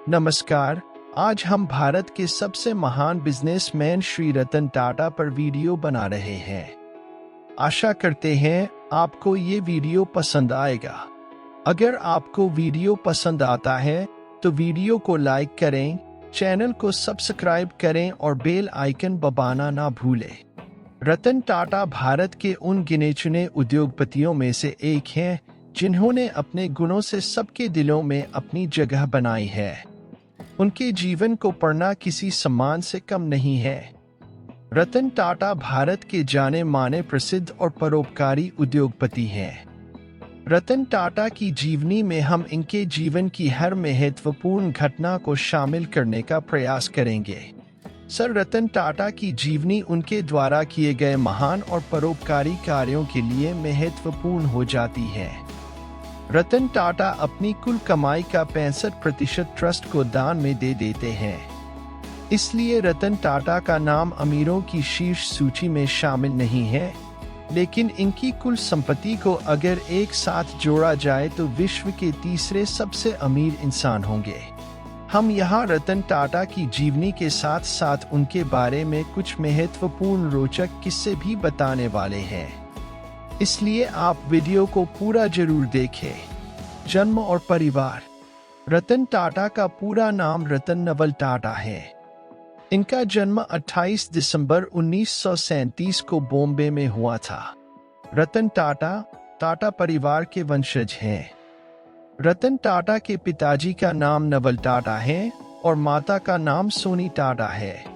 नमस्कार। आज हम भारत के सबसे महान बिजनेसमैन श्री रतन टाटा पर वीडियो बना रहे हैं। आशा करते हैं आपको ये वीडियो पसंद आएगा। अगर आपको वीडियो पसंद आता है तो वीडियो को लाइक करें, चैनल को सब्सक्राइब करें और बेल आइकन दबाना ना भूलें। रतन टाटा भारत के उन गिने चुने उद्योगपतियों में से एक हैं जिन्होंने अपने गुणों से सबके दिलों में अपनी जगह बनाई है। उनके जीवन को पढ़ना किसी सम्मान से कम नहीं है। रतन टाटा भारत के जाने माने प्रसिद्ध और परोपकारी उद्योगपति हैं। रतन टाटा की जीवनी में हम इनके जीवन की हर महत्वपूर्ण घटना को शामिल करने का प्रयास करेंगे। सर रतन टाटा की जीवनी उनके द्वारा किए गए महान और परोपकारी कार्यों के लिए महत्वपूर्ण हो जाती है। रतन टाटा अपनी कुल कमाई का 65% ट्रस्ट को दान में दे देते हैं। इसलिए रतन टाटा का नाम अमीरों की शीर्ष सूची में शामिल नहीं है, लेकिन इनकी कुल संपत्ति को अगर एक साथ जोड़ा जाए तो विश्व के तीसरे सबसे अमीर इंसान होंगे। हम यहाँ रतन टाटा की जीवनी के साथ साथ उनके बारे में कुछ महत्वपूर्ण रोचक किस्से भी बताने वाले हैं, इसलिए आप वीडियो को पूरा जरूर देखें। जन्म और परिवार। रतन टाटा का पूरा नाम रतन नवल टाटा है। इनका जन्म 28 दिसंबर 1937 को बॉम्बे में हुआ था। रतन टाटा परिवार के वंशज हैं। रतन टाटा के पिताजी का नाम नवल टाटा है और माता का नाम सोनी टाटा है।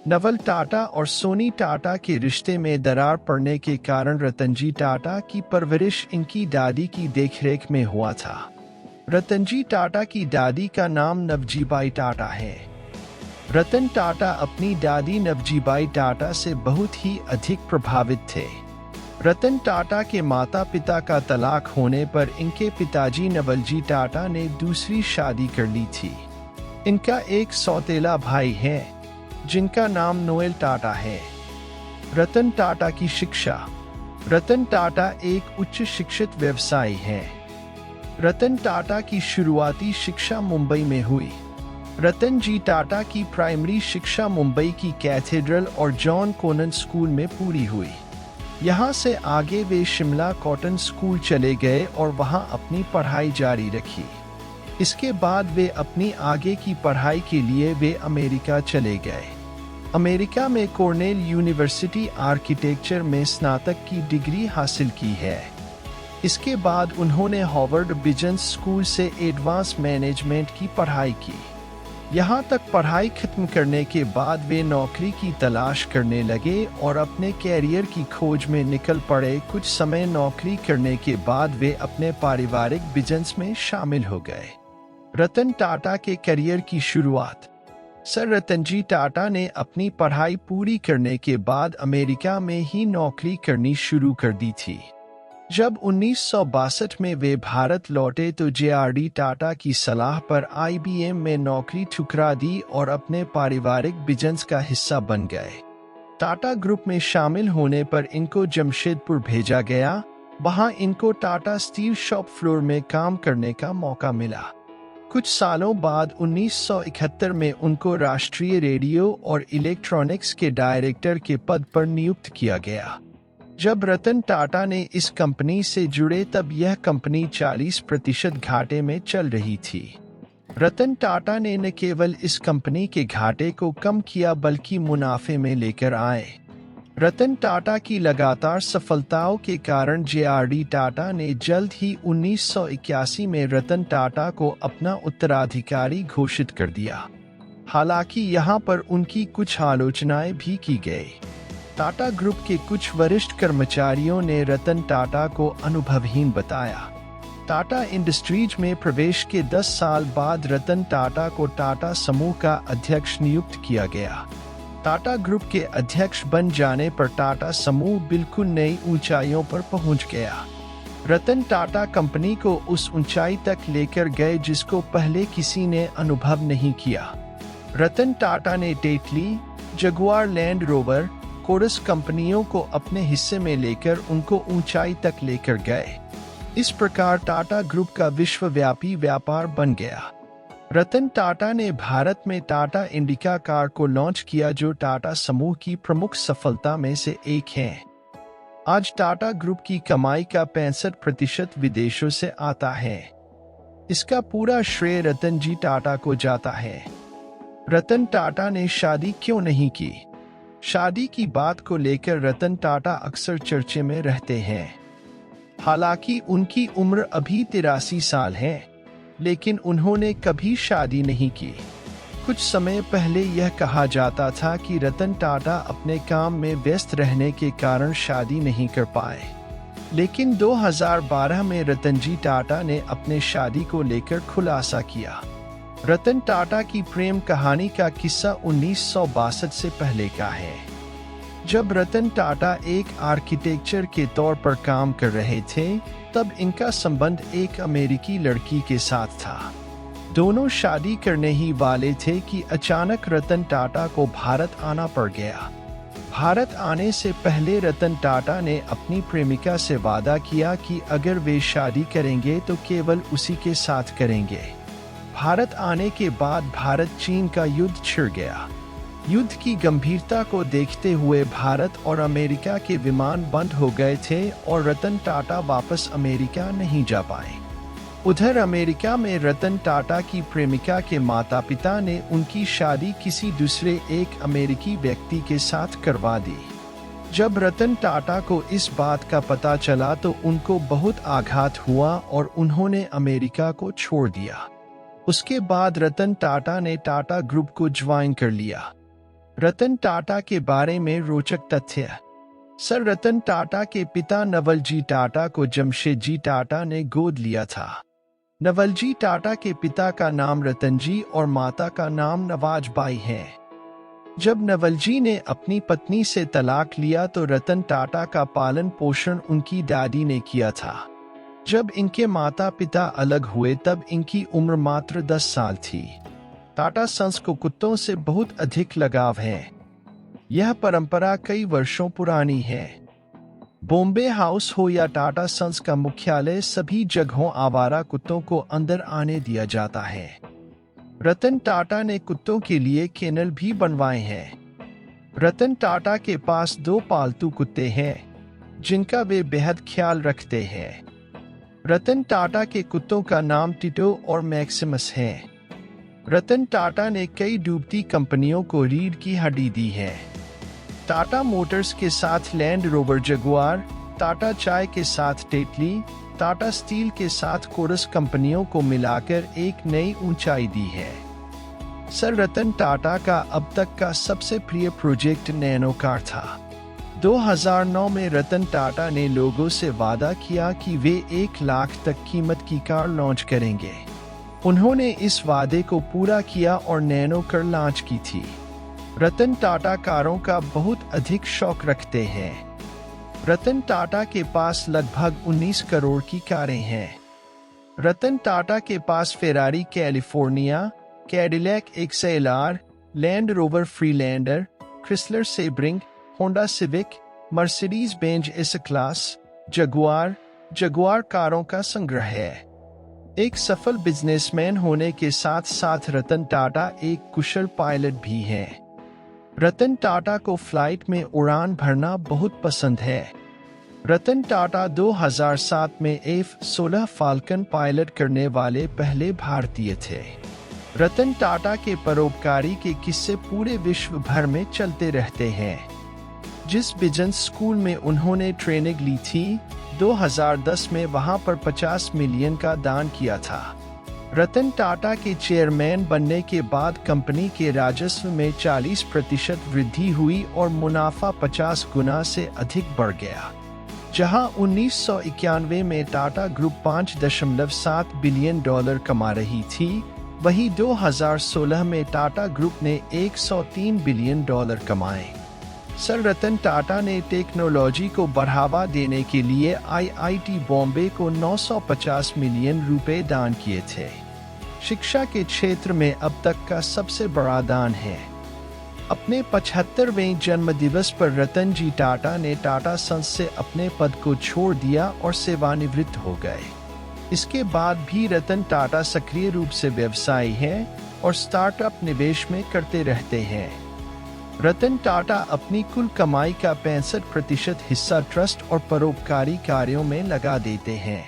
नवल टाटा और सोनी टाटा के रिश्ते में दरार पड़ने के कारण रतनजी टाटा की परवरिश इनकी दादी की देखरेख में हुआ था। रतनजी टाटा की दादी का नाम नवजीबाई टाटा है। रतन टाटा अपनी दादी नवजीबाई टाटा से बहुत ही अधिक प्रभावित थे। रतन टाटा के माता पिता का तलाक होने पर इनके पिताजी नवलजी टाटा ने दूसरी शादी कर ली थी। इनका एक सौतेला भाई है जिनका नाम नोएल टाटा है। रतन टाटा की शिक्षा। रतन टाटा एक उच्च शिक्षित व्यवसायी हैं। रतन टाटा की शुरुआती शिक्षा मुंबई में हुई। रतन जी टाटा की प्राइमरी शिक्षा मुंबई की कैथेड्रल और जॉन कोनन स्कूल में पूरी हुई। यहाँ से आगे वे शिमला कॉटन स्कूल चले गए और वहाँ अपनी पढ़ाई जारी रखी। इसके बाद वे अपनी आगे की पढ़ाई के लिए वे अमेरिका चले गए। अमेरिका में कॉर्नेल यूनिवर्सिटी आर्किटेक्चर में स्नातक की डिग्री हासिल की है। इसके बाद उन्होंने हार्वर्ड बिजनेस स्कूल से एडवांस मैनेजमेंट की पढ़ाई की। यहाँ तक पढ़ाई खत्म करने के बाद वे नौकरी की तलाश करने लगे और अपने कैरियर की खोज में निकल पड़े। कुछ समय नौकरी करने के बाद वे अपने पारिवारिक बिजनेस में शामिल हो गए। रतन टाटा के करियर की शुरुआत। सर रतनजी टाटा ने अपनी पढ़ाई पूरी करने के बाद अमेरिका में ही नौकरी करनी शुरू कर दी थी। जब 1962 में वे भारत लौटे तो जे.आर.डी. टाटा की सलाह पर IBM में नौकरी ठुकरा दी और अपने पारिवारिक बिजनेस का हिस्सा बन गए। टाटा ग्रुप में शामिल होने पर इनको जमशेदपुर भेजा गया। वहां इनको टाटा स्टील शॉप फ्लोर में काम करने का मौका मिला। कुछ सालों बाद 1971 में उनको राष्ट्रीय रेडियो और इलेक्ट्रॉनिक्स के डायरेक्टर के पद पर नियुक्त किया गया। जब रतन टाटा ने इस कंपनी से जुड़े तब यह कंपनी 40% घाटे में चल रही थी। रतन टाटा ने न केवल इस कंपनी के घाटे को कम किया बल्कि मुनाफे में लेकर आए। रतन टाटा की लगातार सफलताओं के कारण जे.आर.डी. टाटा ने जल्द ही 1981 में रतन टाटा को अपना उत्तराधिकारी घोषित कर दिया। हालांकि यहाँ पर उनकी कुछ आलोचनाएं भी की गई। टाटा ग्रुप के कुछ वरिष्ठ कर्मचारियों ने रतन टाटा को अनुभवहीन बताया। टाटा इंडस्ट्रीज में प्रवेश के 10 साल बाद रतन टाटा को टाटा समूह का अध्यक्ष नियुक्त किया गया। टाटा ग्रुप के अध्यक्ष बन जाने पर टाटा समूह बिल्कुल नई ऊंचाइयों पर पहुंच गया। रतन टाटा कंपनी को उस ऊंचाई तक लेकर गए जिसको पहले किसी ने अनुभव नहीं किया। रतन टाटा ने Tetley, Jaguar Land Rover, Corus कंपनियों को अपने हिस्से में लेकर उनको ऊंचाई तक लेकर गए। इस प्रकार टाटा ग्रुप का विश्वव्यापी व्यापार बन गया। रतन टाटा ने भारत में टाटा इंडिका कार को लॉन्च किया, जो टाटा समूह की प्रमुख सफलता में से एक है। आज टाटा ग्रुप की कमाई का 65% विदेशों से आता है। इसका पूरा श्रेय रतन जी टाटा को जाता है। रतन टाटा ने शादी क्यों नहीं की? शादी की बात को लेकर रतन टाटा अक्सर चर्चे में रहते हैं। हालांकि उनकी उम्र अभी 83 साल है, लेकिन उन्होंने कभी शादी नहीं की। कुछ समय पहले यह कहा जाता था कि रतन टाटा अपने काम में व्यस्त रहने के कारण शादी नहीं कर पाए, लेकिन 2012 में रतन जी टाटा ने अपने शादी को लेकर खुलासा किया। रतन टाटा की प्रेम कहानी का किस्सा 1962 से पहले का है, जब रतन टाटा एक आर्किटेक्चर के तौर पर काम कर रहे थे। तब इनका संबंध एक अमेरिकी लड़की के साथ था। दोनों शादी करने ही वाले थे कि अचानक रतन टाटा को भारत आना पड़ गया। भारत आने से पहले रतन टाटा ने अपनी प्रेमिका से वादा किया कि अगर वे शादी करेंगे तो केवल उसी के साथ करेंगे। भारत आने के बाद भारत चीन का युद्ध छिड़ गया। युद्ध की गंभीरता को देखते हुए भारत और अमेरिका के विमान बंद हो गए थे और रतन टाटा वापस अमेरिका नहीं जा पाए। उधर अमेरिका में रतन टाटा की प्रेमिका के माता पिता ने उनकी शादी किसी दूसरे एक अमेरिकी व्यक्ति के साथ करवा दी। जब रतन टाटा को इस बात का पता चला तो उनको बहुत आघात हुआ और उन्होंने अमेरिका को छोड़ दिया। उसके बाद रतन टाटा ने टाटा ग्रुप को ज्वाइन कर लिया। रतन टाटा के बारे में रोचक तथ्य। सर रतन टाटा के पिता नवलजी टाटा को जमशेदजी टाटा ने गोद लिया था। नवलजी टाटा के पिता का नाम रतनजी और माता का नाम नवाजबाई है। जब नवलजी ने अपनी पत्नी से तलाक लिया तो रतन टाटा का पालन पोषण उनकी दादी ने किया था। जब इनके माता पिता अलग हुए तब इनकी उम्र मात्र 10 साल थी। टाटा सन्स को कुत्तों से बहुत अधिक लगाव है। यह परंपरा कई वर्षों पुरानी है। बॉम्बे हाउस हो या टाटा सन्स का मुख्यालय, सभी जगहों आवारा कुत्तों को अंदर आने दिया जाता है। रतन टाटा ने कुत्तों के लिए केनल भी बनवाए हैं। रतन टाटा के पास 2 पालतू कुत्ते हैं, जिनका वे बेहद ख्याल रखते हैं। रतन टाटा के कुत्तों का नाम टिटो और मैक्सिमस है। रतन टाटा ने कई डूबती कंपनियों को रीढ़ की हड्डी दी है। टाटा मोटर्स के साथ लैंड रोवर जगुआर, टाटा चाय के साथ टेटली, टाटा स्टील के साथ कोरस कंपनियों को मिलाकर एक नई ऊंचाई दी है। सर रतन टाटा का अब तक का सबसे प्रिय प्रोजेक्ट नैनो कार था। 2009 में रतन टाटा ने लोगों से वादा किया कि वे 1 लाख तक कीमत की कार लॉन्च करेंगे। उन्होंने इस वादे को पूरा किया और नैनो कार लॉन्च की थी। रतन टाटा कारों का बहुत अधिक शौक रखते हैं। रतन टाटा के पास लगभग 19 करोड़ की कारें हैं। रतन टाटा के पास Ferrari California, Cadillac XLR, Land Rover Freelander, Chrysler Sebring, Honda Civic, Mercedes Benz S class, Jaguar कारों का संग्रह है। एक सफल बिजनेसमैन होने के साथ साथ रतन टाटा एक कुशल पायलट भी हैं। रतन टाटा को फ्लाइट में उड़ान भरना बहुत पसंद है। रतन टाटा 2007 में F-16 फाल्कन पायलट करने वाले पहले भारतीय थे। रतन टाटा के परोपकारी के किस्से पूरे विश्व भर में चलते रहते हैं। जिस बिजनेस स्कूल में उन्होंने ट्रेनिंग ली थी, 2010 में वहां पर 50 मिलियन का दान किया था। रतन टाटा के चेयरमैन बनने के बाद कंपनी के राजस्व में 40% वृद्धि हुई और मुनाफा 50 गुना से अधिक बढ़ गया। जहां 1991 में टाटा ग्रुप $5.7 बिलियन कमा रही थी, वहीं 2016 में टाटा ग्रुप ने $103 बिलियन कमाए। सर रतन टाटा ने टेक्नोलॉजी को बढ़ावा देने के लिए IIT बॉम्बे को 950 मिलियन रुपए दान किए थे। शिक्षा के क्षेत्र में अब तक का सबसे बड़ा दान है। अपने 75वें जन्मदिवस पर रतन जी टाटा ने टाटा सन्स से अपने पद को छोड़ दिया और सेवानिवृत्त हो गए। इसके बाद भी रतन टाटा सक्रिय रूप से व्यवसायी हैं और स्टार्टअप निवेश में करते रहते हैं। रतन टाटा अपनी कुल कमाई का 65% हिस्सा ट्रस्ट और परोपकारी कार्यों में लगा देते हैं।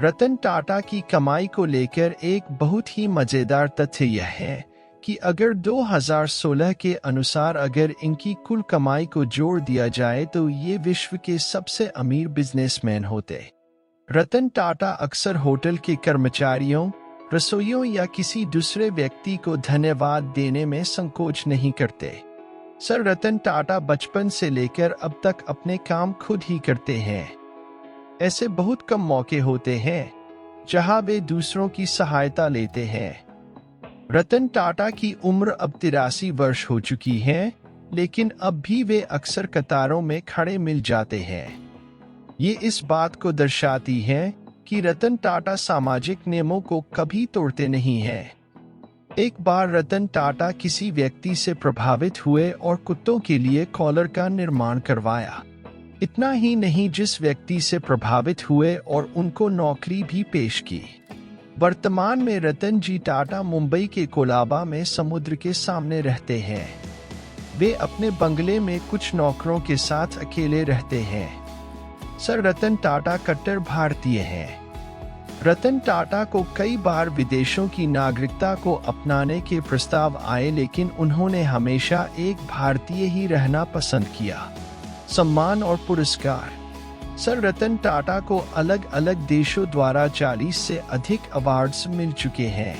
रतन टाटा की कमाई को लेकर एक बहुत ही मजेदार तथ्य यह है कि अगर 2016 के अनुसार अगर इनकी कुल कमाई को जोड़ दिया जाए तो ये विश्व के सबसे अमीर बिजनेसमैन होते। रतन टाटा अक्सर होटल के कर्मचारियों, रसोइयों या किसी दूसरे व्यक्ति को धन्यवाद देने में संकोच नहीं करते। सर रतन टाटा बचपन से लेकर अब तक अपने काम खुद ही करते हैं। ऐसे बहुत कम मौके होते हैं जहां वे दूसरों की सहायता लेते हैं। रतन टाटा की उम्र अब 83 वर्ष हो चुकी है, लेकिन अब भी वे अक्सर कतारों में खड़े मिल जाते हैं। ये इस बात को दर्शाती है कि रतन टाटा सामाजिक नियमों को कभी तोड़ते नहीं हैं। एक बार रतन टाटा किसी व्यक्ति से प्रभावित हुए और कुत्तों के लिए कॉलर का निर्माण करवाया। इतना ही नहीं, जिस व्यक्ति से प्रभावित हुए और उनको नौकरी भी पेश की। वर्तमान में रतन जी टाटा मुंबई के कोलाबा में समुद्र के सामने रहते हैं। वे अपने बंगले में कुछ नौकरों के साथ अकेले रहते हैं। सर रतन टाटा कट्टर भारतीय हैं। रतन टाटा को कई बार विदेशों की नागरिकता को अपनाने के प्रस्ताव आए, लेकिन उन्होंने हमेशा एक भारतीय ही रहना पसंद किया। सम्मान और पुरस्कार। सर रतन टाटा को अलग अलग देशों द्वारा 40 से अधिक अवार्ड्स मिल चुके हैं।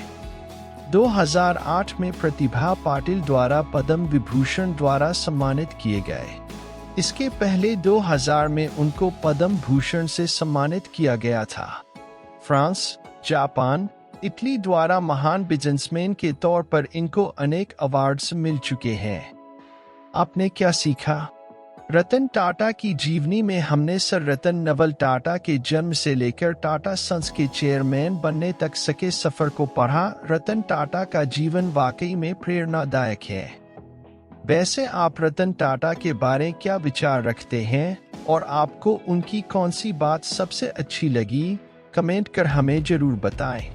2008 में प्रतिभा पाटिल द्वारा पद्म विभूषण द्वारा सम्मानित किए गए। इसके पहले 2000 में उनको पद्म भूषण से सम्मानित किया गया था। फ्रांस, जापान, इटली द्वारा महान बिजनेसमैन के तौर पर इनको अनेक अवार्ड्स मिल चुके हैं। आपने क्या सीखा? रतन टाटा की जीवनी में हमने सर रतन नवल टाटा के जन्म से लेकर टाटा सन्स के चेयरमैन बनने तक सके सफर को पढ़ा। रतन टाटा का जीवन वाकई में प्रेरणादायक है। वैसे आप रतन टाटा के बारे में क्या विचार रखते हैं और आपको उनकी कौन सी बात सबसे अच्छी लगी? कमेंट कर हमें जरूर बताएं।